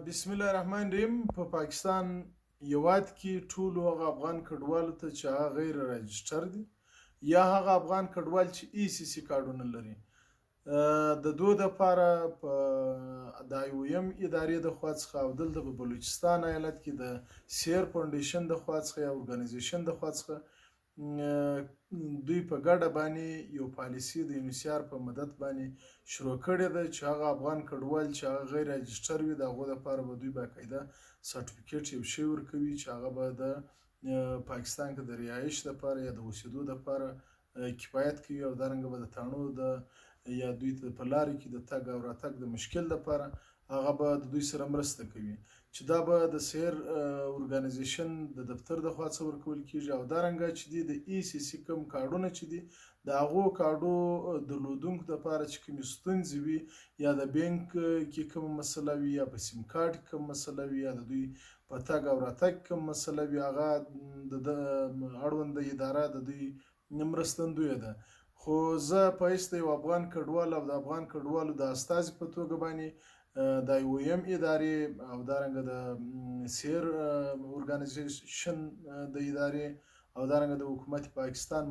بسم الله الرحمن الرحیم. په پاکستان یواد کې ټولو هغه افغان کډوالو ته چې هغه غیر راجسټر دي یا هغه افغان کډوال چې ای سی سی کارډونه لري د دوی دپاره په د آی او ایم ادارې د خوا څخه او دلته په بلوچستان ایالت کې د سیر فاونډیشن د خوا څخه یا ارګنایزیشن د خوا څخه دوی په ګډه باندې یو پالیسي د یونیسیار په مدد باندې شروع کړې ده چې هغه افغان کډوال چې هغه غیر راجسټر وي د هغو دپاره به دوی باقاعده سرټیفیکیټ یو شی ورکوي چې هغه به د پاکستان کې د رهایش دپاره یا د اوسېدو دپاره کفایت کوي او دارنګه به د تاڼو د یا دوی ته په لارې کې د تګ او راتګ د مشکل دپاره هغه به د دوی سره مرسته کوي چې دا به د سیر ارګنایزیشن د دفتر د خوا څخه ورکول کیږي او دارنګه چې دی د ای سی سی کوم کارډونه چې دي د هغو کارډو درلودونکو دپاره چې کومې ستونزې وي یا د بینک کې کومه مسله وي یا په سیم کارت کې کومه مسله وي یا د دوی په تګ او راتګ کوم مسله وي هغه د اړونده اداره د دوی مرستندویه ده. خو زه په حیث د یو افغان کډوال او د افغان کډوالو د استازي په توګه باندې د آی او ایم ادارې او دارنګه د سیر ارګنایزیشن د ادارې او دارنګه د حکومت پاکستان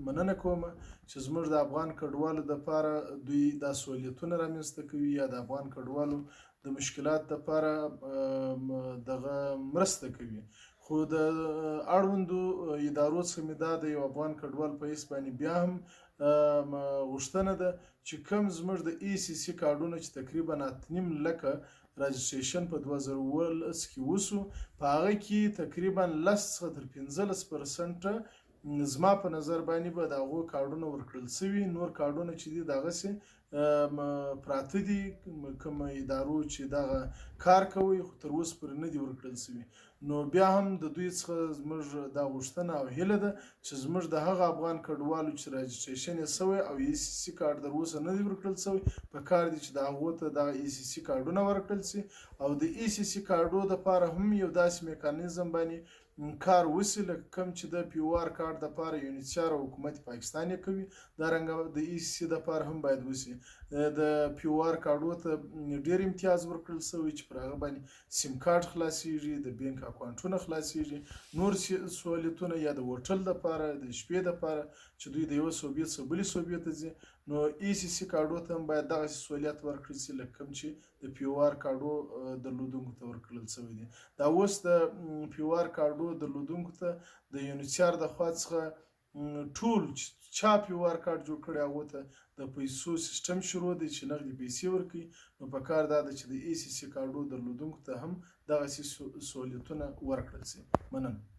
مننه کوم چې زموږ د افغان کډوالو دپاره دوی دا سهولیتونه رامنځته کوي یا د افغان کډوالو د مشکلات دپاره دغه مرسته کوي. خو د اړوندو ادارو څخه مې دا د یو افغان کډوال په حیث باندې بیا هم غوښتنه ده چې کوم زموږ د ای سی سی کارډونه چې تقریبا 8.5 لکه راجسټریشن په 2019 کې وسو په هغه کې تقریبا 10 څخه تر 15% زما په نظر باندې به د هغو کارډونه ورکړل سوي. نور کارډونه چې دي دغسې پراته دي کوم ادارو چې دغه کار کوي خو تر اوسه پورې نه دي ورکړل سوي. نو بیا هم د دوی څخه زموږ دا غوښتنه او هیله ده چې زموږ د هغه افغان کډوالو چې راجسټریشن یې سوی او ای سی سی کارډ در اوسه نه دی ورکړل سوی په کار دی چې د هغو ته دغه ای سی سی کارډونه ورکړل سي او د ای سی سی کارډو دپاره هم یو داسې میکانیزم باندې کار وسي لکه کوم چې د پی او آر کارډ دپاره یونیسیار او حکومت پاکستان یې کوي دارنګه د ای سی سی دپاره هم باید وسي. د پی او آر کارډو ته ډېر امتیاز ورکړل سوی چې پر هغه باندې سیم کارت خلاصیږي د بینک اکاونټونه خلاصیږي نور سهولیتونه یا د هوټل دپاره د شپې دپاره چې دوی د یوه صوبې څخه بلې صوبې ته ځي نو ای سی سی کارډو ته هم باید دغسې سهولیت ورکړل سي لکه کوم چې د پی او آر کارډو درلودونکو ته ورکړل سوی دي. دا اوس د پی او آر کارډو درلودونکو ته د یونیسیار د خوا څخه ټول چا پی او آر کارډ جوړ کړی هغو ته د پیسو سیستم شروع دی چې نغدي پیسې ورکوي. نو په کار دا ده چې د ای سی سی کارډو درلودونکو ته هم دغسې سهولیتونه ورکړل سي. مننه.